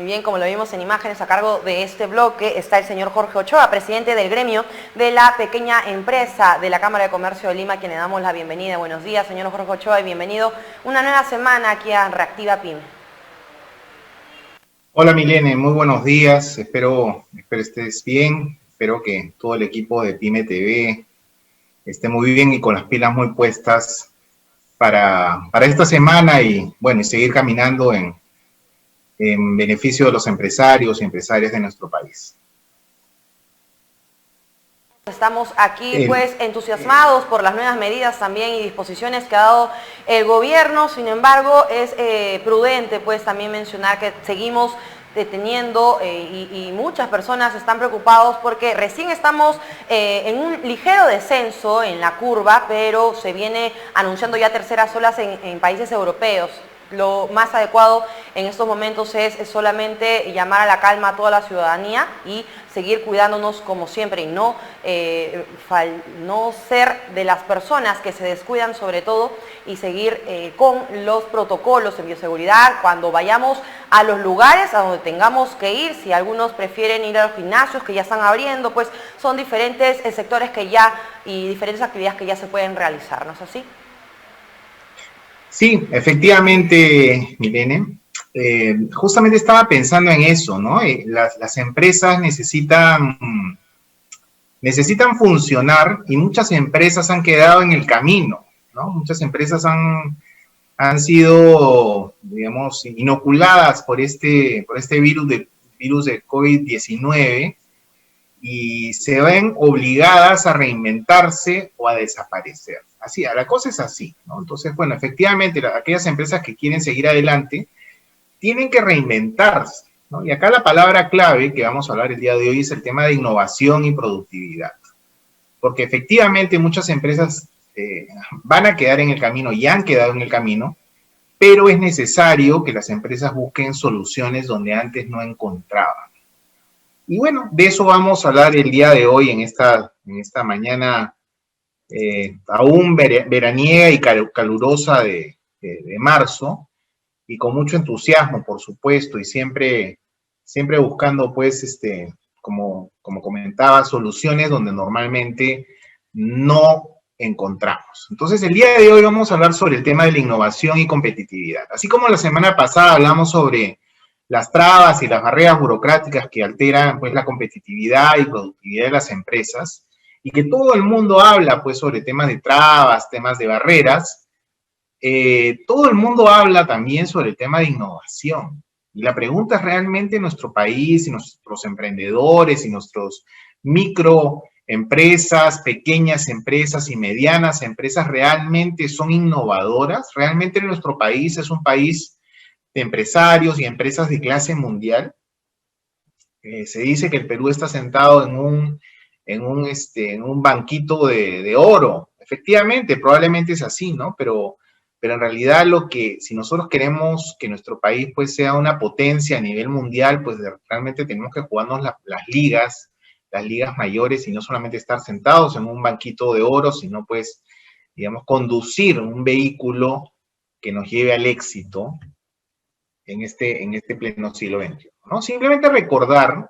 Muy bien, como lo vimos en imágenes, a cargo de este bloque está el señor Jorge Ochoa, presidente del gremio de la pequeña empresa de la Cámara de Comercio de Lima, a quien le damos la bienvenida. Buenos días, señor Jorge Ochoa, y bienvenido una nueva semana aquí a Reactiva PYME. Hola Milene, muy buenos días, espero estés bien, espero que todo el equipo de PYME TV esté muy bien y con las pilas muy puestas para esta semana y bueno, y seguir caminando en beneficio de los empresarios y empresarias de nuestro país. Estamos aquí pues entusiasmados por las nuevas medidas también y disposiciones que ha dado el gobierno. Sin embargo, es prudente pues también mencionar que seguimos deteniendo y muchas personas están preocupados porque recién estamos en un ligero descenso en la curva, pero se viene anunciando ya terceras olas en países europeos. Lo más adecuado en estos momentos es solamente llamar a la calma a toda la ciudadanía y seguir cuidándonos como siempre y no ser de las personas que se descuidan sobre todo y seguir con los protocolos de bioseguridad cuando vayamos a los lugares a donde tengamos que ir. Si algunos prefieren ir a los gimnasios que ya están abriendo, pues son diferentes sectores que ya y diferentes actividades que ya se pueden realizar, ¿no es así? Sí, efectivamente, Milene. Justamente estaba pensando en eso, ¿no? Las empresas necesitan funcionar y muchas empresas han quedado en el camino, ¿no? Muchas empresas han sido, digamos, inoculadas por este virus de COVID-19 y se ven obligadas a reinventarse o a desaparecer. Así, la cosa es así, ¿no? Entonces, bueno, efectivamente, aquellas empresas que quieren seguir adelante tienen que reinventarse, ¿no? Y acá la palabra clave que vamos a hablar el día de hoy es el tema de innovación y productividad. Porque efectivamente muchas empresas van a quedar en el camino y han quedado en el camino, pero es necesario que las empresas busquen soluciones donde antes no encontraban. Y bueno, de eso vamos a hablar el día de hoy en esta mañana aún veraniega y calurosa de marzo, y con mucho entusiasmo, por supuesto, y siempre buscando, pues, como comentaba, soluciones donde normalmente no encontramos. Entonces, el día de hoy vamos a hablar sobre el tema de la innovación y competitividad. Así como la semana pasada hablamos sobre las trabas y las barreras burocráticas que alteran, pues, la competitividad y productividad de las empresas, y que todo el mundo habla, pues, sobre temas de trabas, temas de barreras, todo el mundo habla también sobre el tema de innovación. Y la pregunta es, ¿realmente nuestro país y nuestros emprendedores y nuestros microempresas, pequeñas empresas y medianas empresas realmente son innovadoras? ¿Realmente nuestro país es un país de empresarios y empresas de clase mundial? Se dice que el Perú está sentado en un banquito de oro. Efectivamente, probablemente es así, ¿no? Pero en realidad si nosotros queremos que nuestro país pues sea una potencia a nivel mundial, pues realmente tenemos que jugarnos las ligas mayores y no solamente estar sentados en un banquito de oro, sino pues, digamos, conducir un vehículo que nos lleve al éxito en este pleno siglo XXI, ¿no? Simplemente recordar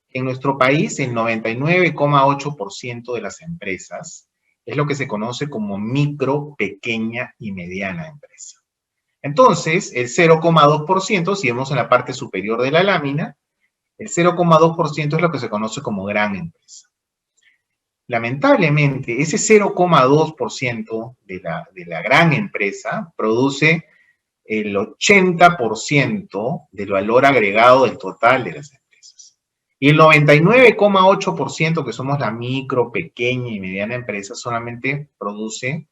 que en nuestro país el 99,8% de las empresas es lo que se conoce como micro, pequeña y mediana empresa. Entonces, el 0,2%, si vemos en la parte superior de la lámina, el 0,2% es lo que se conoce como gran empresa. Lamentablemente, ese 0,2% de la gran empresa produce el 80% del valor agregado del total de las empresas. Y el 99,8% que somos la micro, pequeña y mediana empresa solamente produce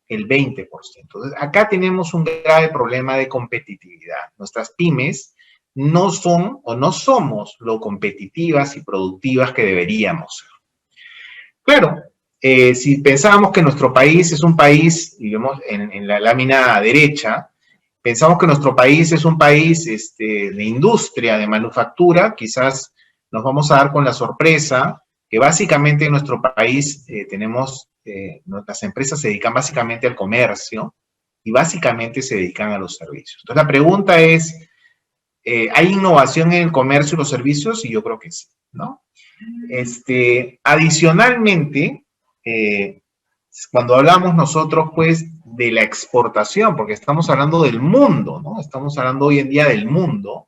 el 20%. Entonces, acá tenemos un grave problema de competitividad. Nuestras pymes no son o no somos lo competitivas y productivas que deberíamos ser. Claro, si pensábamos que nuestro país es un país, y vemos en la lámina derecha, pensamos que nuestro país es un país de industria, de manufactura, quizás nos vamos a dar con la sorpresa que básicamente en nuestro país nuestras empresas se dedican básicamente al comercio y básicamente se dedican a los servicios. Entonces la pregunta es, ¿hay innovación en el comercio y los servicios? Y yo creo que sí, ¿no? Adicionalmente, cuando hablamos nosotros, pues, de la exportación, porque estamos hablando del mundo, ¿no? Estamos hablando hoy en día del mundo,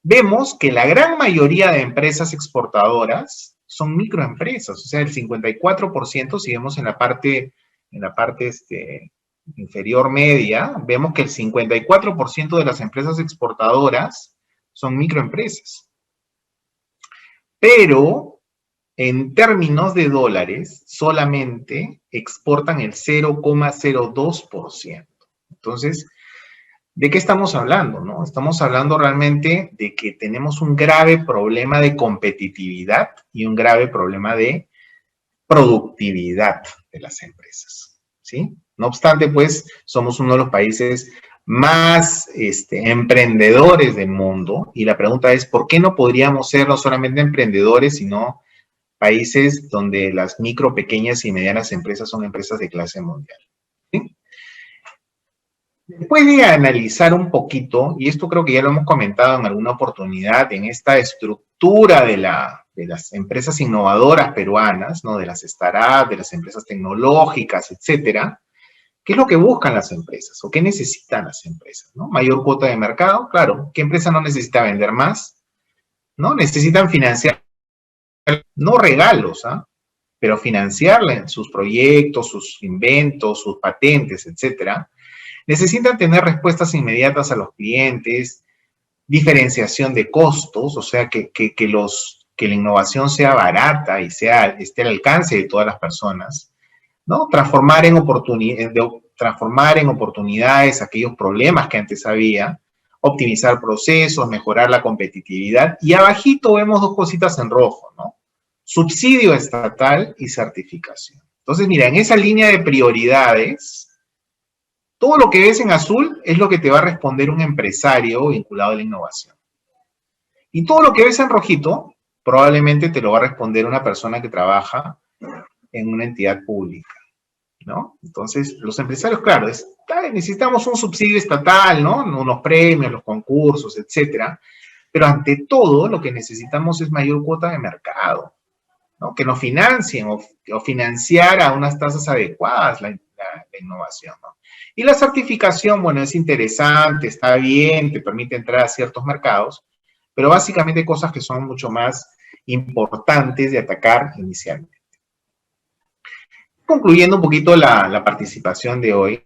vemos que la gran mayoría de empresas exportadoras son microempresas, o sea, el 54%, si vemos en la parte inferior media, vemos que el 54% de las empresas exportadoras son microempresas. Pero en términos de dólares, solamente exportan el 0,02%. Entonces, ¿de qué estamos hablando, no? Estamos hablando realmente de que tenemos un grave problema de competitividad y un grave problema de productividad de las empresas, ¿sí? No obstante, pues, somos uno de los países más emprendedores del mundo, y la pregunta es, ¿por qué no podríamos ser no solamente emprendedores, sino países donde las micro, pequeñas y medianas empresas son empresas de clase mundial? ¿Sí? Después de analizar un poquito, y esto creo que ya lo hemos comentado en alguna oportunidad, en esta estructura de las empresas innovadoras peruanas, ¿no? De las startups, de las empresas tecnológicas, etcétera, ¿qué es lo que buscan las empresas o qué necesitan las empresas, ¿no? Mayor cuota de mercado, claro. ¿Qué empresa no necesita vender más? ¿No? Necesitan financiar, no regalos, ¿ah? Pero financiarla sus proyectos, sus inventos, sus patentes, etcétera. Necesitan tener respuestas inmediatas a los clientes, diferenciación de costos, o sea, que la innovación sea barata y esté al alcance de todas las personas, ¿no? Transformar en oportunidades aquellos problemas que antes había, optimizar procesos, mejorar la competitividad, y abajito vemos dos cositas en rojo, ¿no? Subsidio estatal y certificación. Entonces, mira, en esa línea de prioridades, todo lo que ves en azul es lo que te va a responder un empresario vinculado a la innovación. Y todo lo que ves en rojito, probablemente te lo va a responder una persona que trabaja en una entidad pública, ¿no? Entonces, los empresarios, claro, necesitamos un subsidio estatal, ¿no? Unos premios, los concursos, etcétera. Pero ante todo, lo que necesitamos es mayor cuota de mercado, ¿no? Que nos financien o financiar a unas tasas adecuadas la innovación, ¿no? Y la certificación, bueno, es interesante, está bien, te permite entrar a ciertos mercados, pero básicamente hay cosas que son mucho más importantes de atacar inicialmente. Concluyendo un poquito la participación de hoy,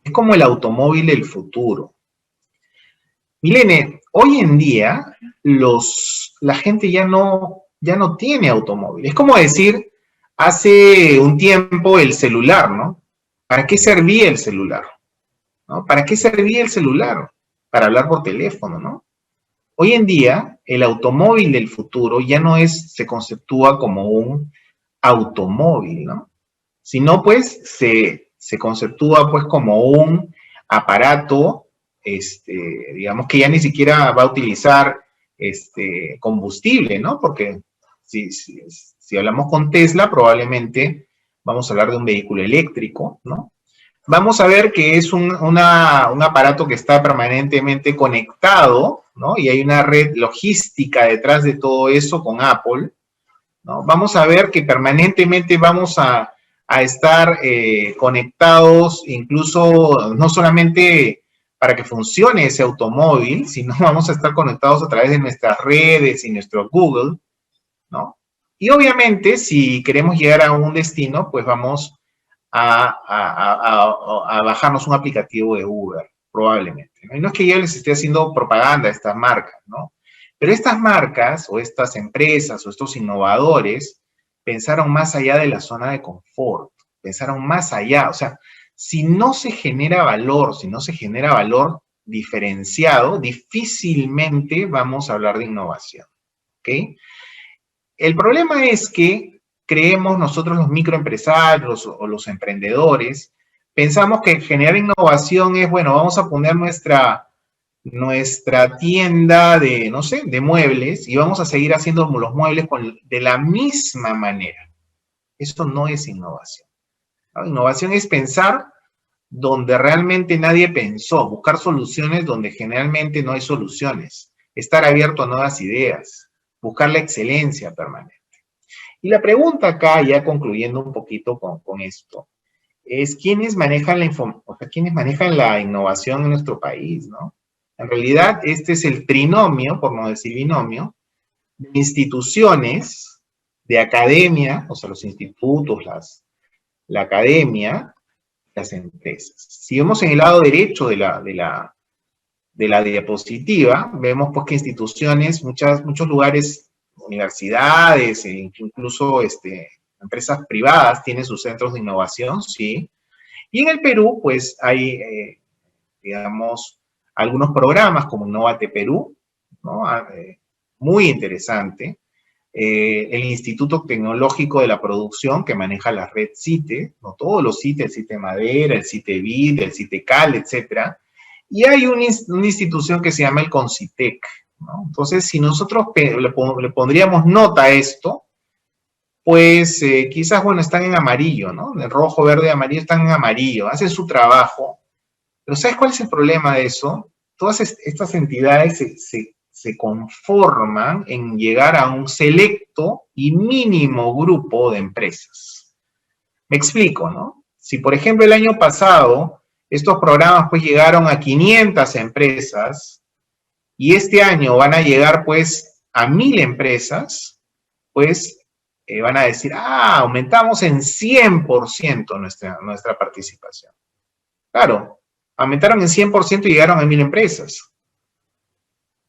es como el automóvil del futuro. Milene, hoy en día la gente ya no tiene automóvil. Es como decir, hace un tiempo el celular, ¿no? ¿Para qué servía el celular? ¿No? ¿Para qué servía el celular? Para hablar por teléfono, ¿no? Hoy en día, el automóvil del futuro ya no se conceptúa como un automóvil, ¿no? Sino, pues, se conceptúa, pues, como un aparato, digamos, que ya ni siquiera va a utilizar combustible, ¿no? Porque si hablamos con Tesla, probablemente vamos a hablar de un vehículo eléctrico, ¿no? Vamos a ver que es un aparato que está permanentemente conectado, ¿no? Y hay una red logística detrás de todo eso con Apple, ¿no? Vamos a ver que permanentemente vamos a estar conectados, incluso no solamente para que funcione ese automóvil, sino vamos a estar conectados a través de nuestras redes y nuestro Google, ¿no? Y obviamente, si queremos llegar a un destino, pues vamos a bajarnos un aplicativo de Uber, probablemente, ¿no? Y no es que yo les esté haciendo propaganda a estas marcas, ¿no? Pero estas marcas, o estas empresas, o estos innovadores, pensaron más allá de la zona de confort, pensaron más allá, o sea, si no se genera valor diferenciado, difícilmente vamos a hablar de innovación, ¿ok? El problema es que creemos nosotros los microempresarios o los emprendedores, pensamos que generar innovación es, bueno, vamos a poner nuestra tienda de, no sé, de muebles y vamos a seguir haciendo los muebles de la misma manera. Eso no es innovación, ¿no? Innovación es pensar donde realmente nadie pensó, buscar soluciones donde generalmente no hay soluciones, estar abierto a nuevas ideas, buscar la excelencia permanente. Y la pregunta acá, ya concluyendo un poquito con esto, es quiénes manejan quiénes manejan la innovación en nuestro país, ¿no? En realidad, este es el trinomio, por no decir binomio, de instituciones, de academia, o sea, los institutos, la academia, las empresas. Si vemos en el lado derecho de la diapositiva, vemos pues que instituciones, muchos lugares, universidades, e incluso empresas privadas tienen sus centros de innovación, sí. Y en el Perú, pues hay, digamos, algunos programas como Innovate Perú, ¿no? Muy interesante. El Instituto Tecnológico de la Producción, que maneja la red CITE, ¿no? Todos los CITE, el CITE Madera, el CITE BID, el CITE CAL, etcétera. Y hay una institución que se llama el CONCITEC, ¿no? Entonces, si nosotros le pondríamos nota a esto, pues quizás, bueno, están en amarillo, ¿no? En rojo, verde, amarillo, están en amarillo, hacen su trabajo. Pero ¿sabes cuál es el problema de eso? Todas estas entidades se conforman en llegar a un selecto y mínimo grupo de empresas. Me explico, ¿no? Si, por ejemplo, el año pasado estos programas pues llegaron a 500 empresas y este año van a llegar pues a 1000 empresas, pues van a decir, aumentamos en 100% nuestra participación. Claro, aumentaron en 100% y llegaron a 1000 empresas.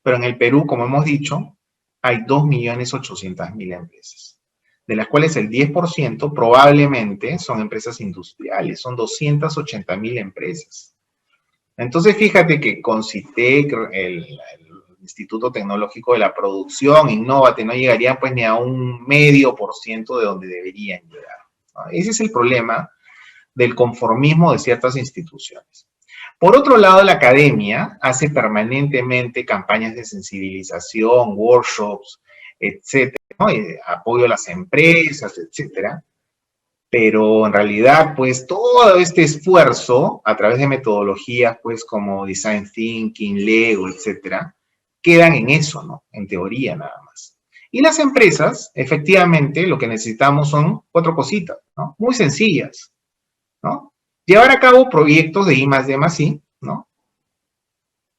Pero en el Perú, como hemos dicho, hay 2.800.000 empresas, de las cuales el 10% probablemente son empresas industriales, son 280.000 empresas. Entonces, fíjate que CONCITEC, el Instituto Tecnológico de la Producción, Innovate, no llegarían pues ni a un 0,5% de donde deberían llegar, ¿no? Ese es el problema del conformismo de ciertas instituciones. Por otro lado, la academia hace permanentemente campañas de sensibilización, workshops, etcétera, ¿no? Apoyo a las empresas, etcétera. Pero en realidad, pues, todo este esfuerzo, a través de metodologías, pues, como Design Thinking, Lego, etcétera, quedan en eso, ¿no? En teoría nada más. Y las empresas, efectivamente, lo que necesitamos son 4 cositas, ¿no? Muy sencillas, ¿no? Llevar a cabo proyectos de I+D+I, ¿no?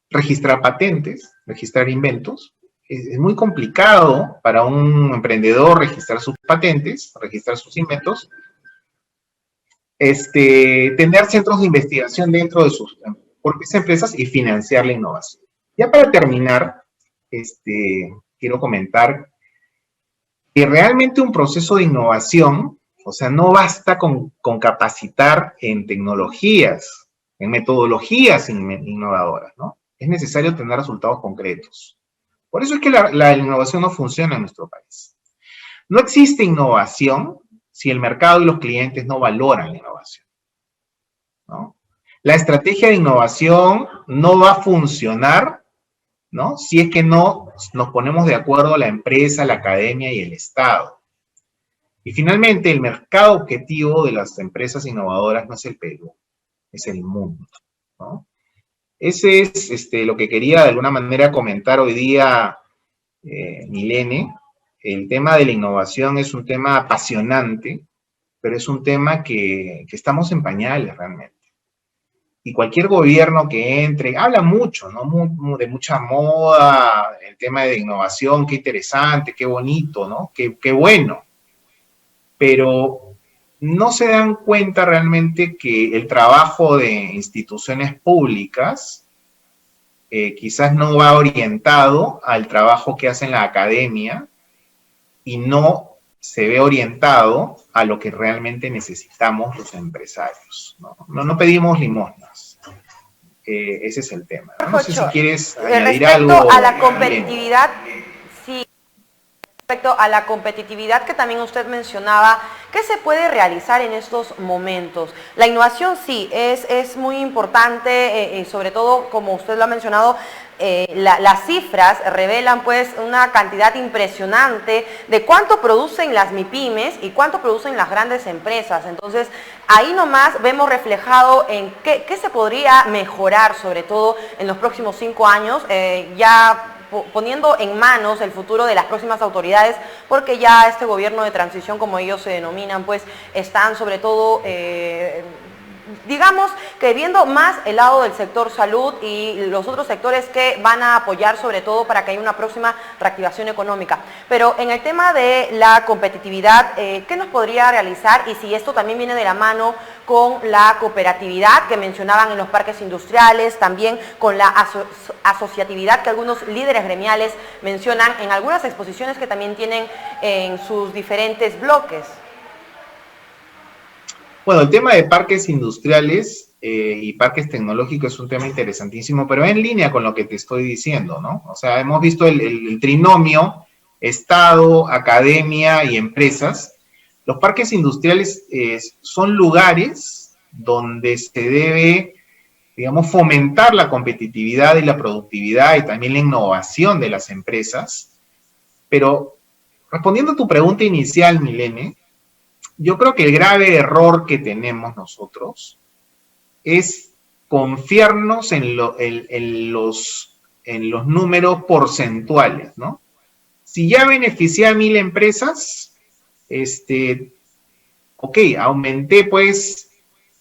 Registrar patentes, registrar inventos. Es muy complicado para un emprendedor registrar sus patentes, registrar sus inventos. Tener centros de investigación dentro de sus propias empresas y financiar la innovación. Ya para terminar, quiero comentar que realmente un proceso de innovación, o sea, no basta con capacitar en tecnologías, en metodologías innovadoras, ¿no? Es necesario tener resultados concretos. Por eso es que la innovación no funciona en nuestro país. No existe innovación si el mercado y los clientes no valoran la innovación, ¿no? La estrategia de innovación no va a funcionar, ¿no? Si es que no nos ponemos de acuerdo la empresa, la academia y el Estado. Y finalmente, el mercado objetivo de las empresas innovadoras no es el Perú, es el mundo, ¿no? Ese es lo que quería de alguna manera comentar hoy día, Milene. El tema de la innovación es un tema apasionante, pero es un tema que estamos en pañales realmente. Y cualquier gobierno que entre, habla mucho, ¿no? De mucha moda, el tema de innovación, qué interesante, qué bonito, ¿no? Qué bueno. Pero no se dan cuenta realmente que el trabajo de instituciones públicas quizás no va orientado al trabajo que hace la academia y no se ve orientado a lo que realmente necesitamos los empresarios, ¿no? No pedimos limosnas. Ese es el tema, ¿no? No sé si quieres añadir algo. Respecto a la competitividad, sí. Respecto a la competitividad que también usted mencionaba, ¿qué se puede realizar en estos momentos? La innovación sí, es muy importante, sobre todo, como usted lo ha mencionado, las cifras revelan pues una cantidad impresionante de cuánto producen las MIPYMES y cuánto producen las grandes empresas. Entonces, ahí nomás vemos reflejado en qué se podría mejorar, sobre todo en los próximos 5 años, ya poniendo en manos el futuro de las próximas autoridades, porque ya este gobierno de transición, como ellos se denominan, pues están sobre todo, digamos que viendo más el lado del sector salud y los otros sectores que van a apoyar sobre todo para que haya una próxima reactivación económica. Pero en el tema de la competitividad, ¿qué nos podría realizar? Y si esto también viene de la mano con la cooperatividad que mencionaban en los parques industriales, también con la asociatividad que algunos líderes gremiales mencionan en algunas exposiciones que también tienen en sus diferentes bloques. Bueno, el tema de parques industriales y parques tecnológicos es un tema interesantísimo, pero en línea con lo que te estoy diciendo, ¿no? O sea, hemos visto el trinomio Estado, academia y empresas. Los parques industriales son lugares donde se debe, digamos, fomentar la competitividad y la productividad y también la innovación de las empresas. Pero respondiendo a tu pregunta inicial, Milene, yo creo que el grave error que tenemos nosotros es confiarnos en los números porcentuales, ¿no? Si ya beneficié a 1000 empresas, ok, aumenté pues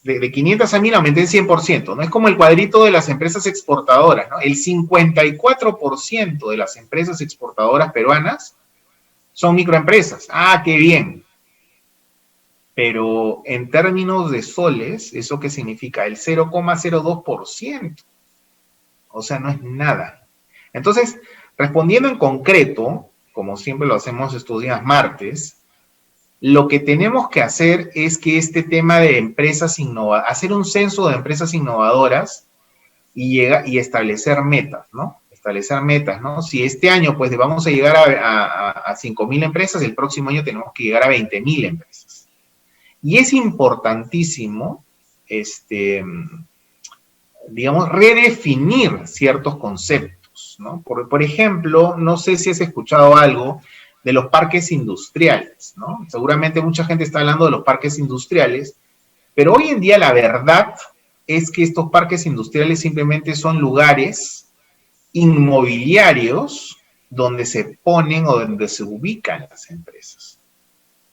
de 500 a 1000, aumenté en 100%, ¿no? Es como el cuadrito de las empresas exportadoras, ¿no? El 54% de las empresas exportadoras peruanas son microempresas. Ah, qué bien. Pero en términos de soles, ¿eso qué significa? El 0,02%. O sea, no es nada. Entonces, respondiendo en concreto, como siempre lo hacemos estos días martes, lo que tenemos que hacer es que este tema de empresas innovadoras, hacer un censo de empresas innovadoras y establecer metas, ¿no? Establecer metas, ¿no? Si este año, pues, vamos a llegar a 5.000 empresas, el próximo año tenemos que llegar a 20.000 empresas. Y es importantísimo, digamos, redefinir ciertos conceptos, ¿no? Por ejemplo, no sé si has escuchado algo de los parques industriales, ¿no? Seguramente mucha gente está hablando de los parques industriales, pero hoy en día la verdad es que estos parques industriales simplemente son lugares inmobiliarios donde se ponen o donde se ubican las empresas.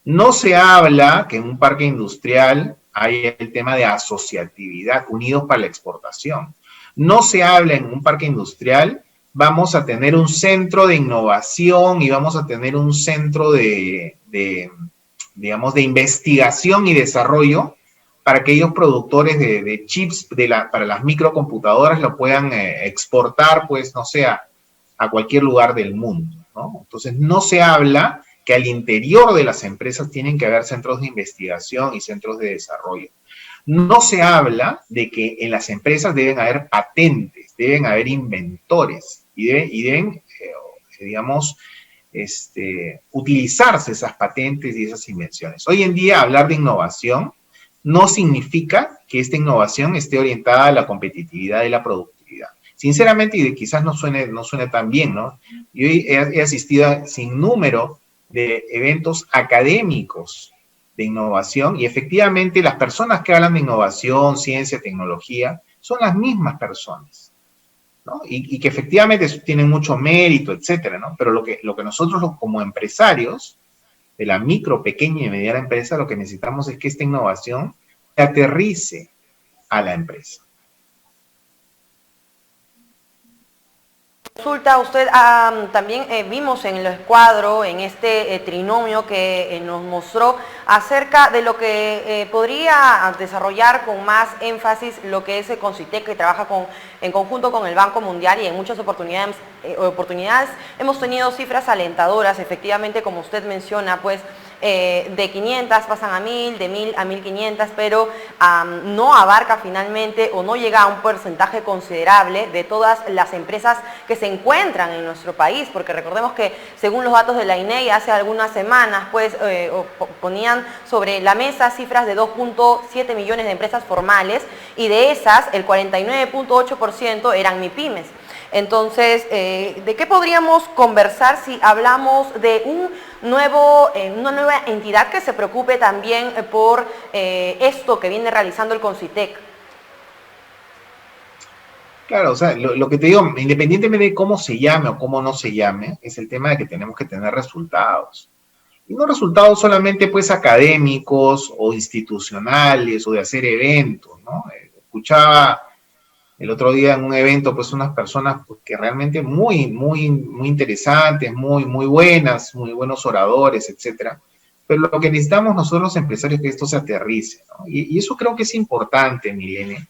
No se habla que en un parque industrial hay el tema de asociatividad, unidos para la exportación. No se habla en un parque industrial, vamos a tener un centro de innovación y vamos a tener un centro digamos, de investigación y desarrollo para que aquellos productores de chips para las microcomputadoras lo puedan exportar, pues, no sé, a cualquier lugar del mundo, ¿no? Entonces, no se habla que al interior de las empresas tienen que haber centros de investigación y centros de desarrollo. No se habla de que en las empresas deben haber patentes, deben haber inventores y deben digamos, utilizarse esas patentes y esas invenciones. Hoy en día hablar de innovación no significa que esta innovación esté orientada a la competitividad y la productividad. Sinceramente, y quizás no suene tan bien, ¿no? Yo he asistido a sin número de eventos académicos de innovación y efectivamente las personas que hablan de innovación, ciencia, tecnología, son las mismas personas, ¿no? Y que efectivamente tienen mucho mérito, etcétera, ¿no? Pero lo que nosotros como empresarios de la micro, pequeña y mediana empresa, lo que necesitamos es que esta innovación aterrice a la empresa. Consulta, usted también vimos en el cuadro, en este trinomio que nos mostró acerca de lo que podría desarrollar con más énfasis lo que es el Concitec, que trabaja en conjunto con el Banco Mundial, y en muchas oportunidades hemos tenido cifras alentadoras, efectivamente, como usted menciona, pues de 500 pasan a 1000, de 1000 a 1500, pero no abarca finalmente o no llega a un porcentaje considerable de todas las empresas que se encuentran en nuestro país, porque recordemos que según los datos de la INEI hace algunas semanas pues ponían sobre la mesa cifras de 2.7 millones de empresas formales y de esas el 49.8% eran MIPYMES. Entonces, ¿de qué podríamos conversar si hablamos de una nueva entidad que se preocupe también por esto que viene realizando el CONCITEC? Claro, o sea, lo que te digo, independientemente de cómo se llame o cómo no se llame, es el tema de que tenemos que tener resultados. Y no resultados solamente pues académicos o institucionales o de hacer eventos, ¿no? Escuchaba el otro día en un evento pues unas personas pues, que realmente muy interesantes, muy buenas, muy buenos oradores, etcétera. Pero lo que necesitamos nosotros los empresarios es que esto se aterrice, ¿no? Y eso creo que es importante, Milene,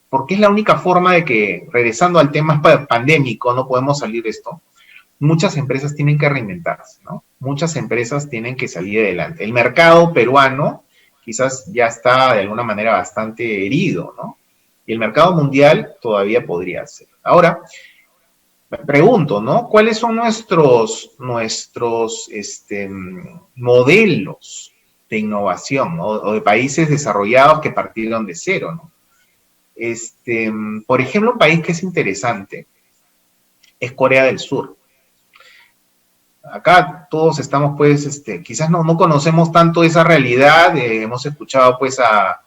porque es la única forma de que, regresando al tema pandémico, no podemos salir de esto. Muchas empresas tienen que reinventarse, ¿no? Muchas empresas tienen que salir adelante. El mercado peruano quizás ya está de alguna manera bastante herido, ¿no? Y el mercado mundial todavía podría ser. Ahora, me pregunto, ¿no? ¿Cuáles son nuestros modelos de innovación, ¿no? O de países desarrollados que partieron de cero, ¿no? Por ejemplo, un país que es interesante es Corea del Sur. Acá todos estamos, pues, quizás no conocemos tanto esa realidad, hemos escuchado, pues, a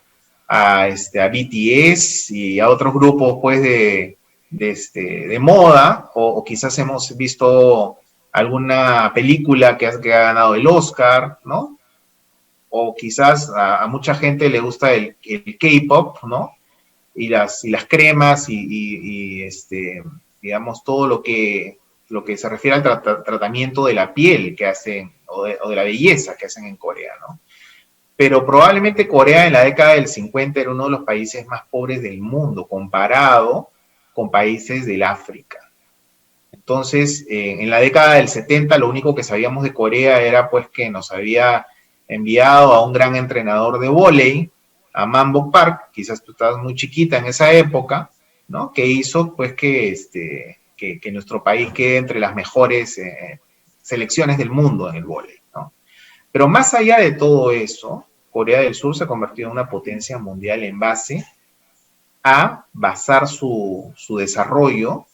BTS y a otros grupos, pues, de moda, o quizás hemos visto alguna película que ha ganado el Oscar, ¿no? O quizás a mucha gente le gusta el K-pop, ¿no? Y las cremas digamos, todo lo que se refiere al tratamiento de la piel que hacen, o de la belleza que hacen en Corea, ¿no? Pero probablemente Corea en la década del 50 era uno de los países más pobres del mundo, comparado con países del África. Entonces, en la década del 70, lo único que sabíamos de Corea era, pues, que nos había enviado a un gran entrenador de vóley, a Mambo Park, quizás tú estabas muy chiquita en esa época, ¿no? Que hizo, pues, que nuestro país quede entre las mejores selecciones del mundo en el vóley, ¿no? Pero más allá de todo eso, Corea del Sur se ha convertido en una potencia mundial en base a basar su desarrollo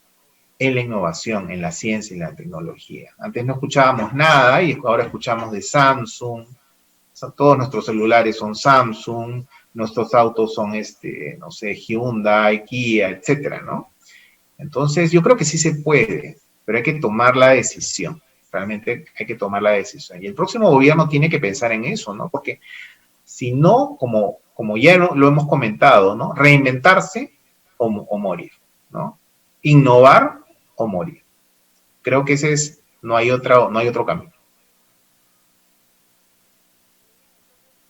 en la innovación, en la ciencia y la tecnología. Antes no escuchábamos nada y ahora escuchamos de Samsung, todos nuestros celulares son Samsung, nuestros autos son, no sé, Hyundai, Kia, etcétera, ¿no? Entonces, yo creo que sí se puede, pero hay que tomar la decisión. Realmente hay que tomar la decisión. Y el próximo gobierno tiene que pensar en eso, ¿no? Porque si no, como ya lo hemos comentado, ¿no? Reinventarse o morir, ¿no? Innovar o morir. Creo que no hay otro camino.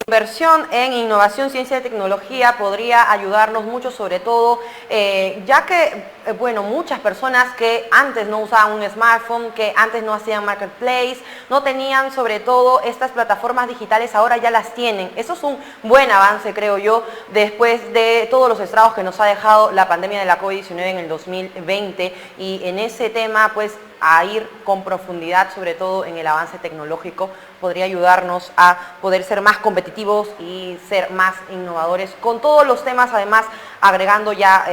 Inversión en innovación, ciencia y tecnología podría ayudarnos mucho, sobre todo, ya que, bueno, muchas personas que antes no usaban un smartphone, que antes no hacían marketplace, no tenían sobre todo estas plataformas digitales, ahora ya las tienen. Eso es un buen avance, creo yo, después de todos los estragos que nos ha dejado la pandemia de la COVID-19 en el 2020, y en ese tema, pues, a ir con profundidad, sobre todo en el avance tecnológico, podría ayudarnos a poder ser más competitivos y ser más innovadores con todos los temas, además agregando ya,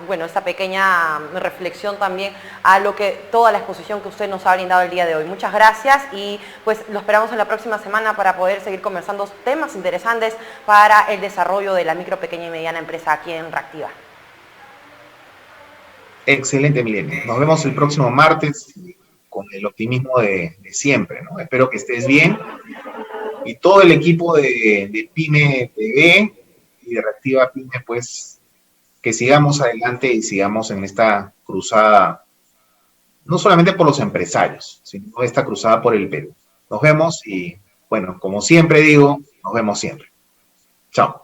bueno, esta pequeña reflexión también a toda la exposición que usted nos ha brindado el día de hoy. Muchas gracias y pues lo esperamos en la próxima semana para poder seguir conversando temas interesantes para el desarrollo de la micro, pequeña y mediana empresa aquí en Reactiva. Excelente, Milene. Nos vemos el próximo martes con el optimismo de siempre, ¿no? Espero que estés bien. Y todo el equipo de Pyme TV y de Reactiva Pyme, pues, que sigamos adelante y sigamos en esta cruzada, no solamente por los empresarios, sino esta cruzada por el Perú. Nos vemos y, bueno, como siempre digo, nos vemos siempre. Chao.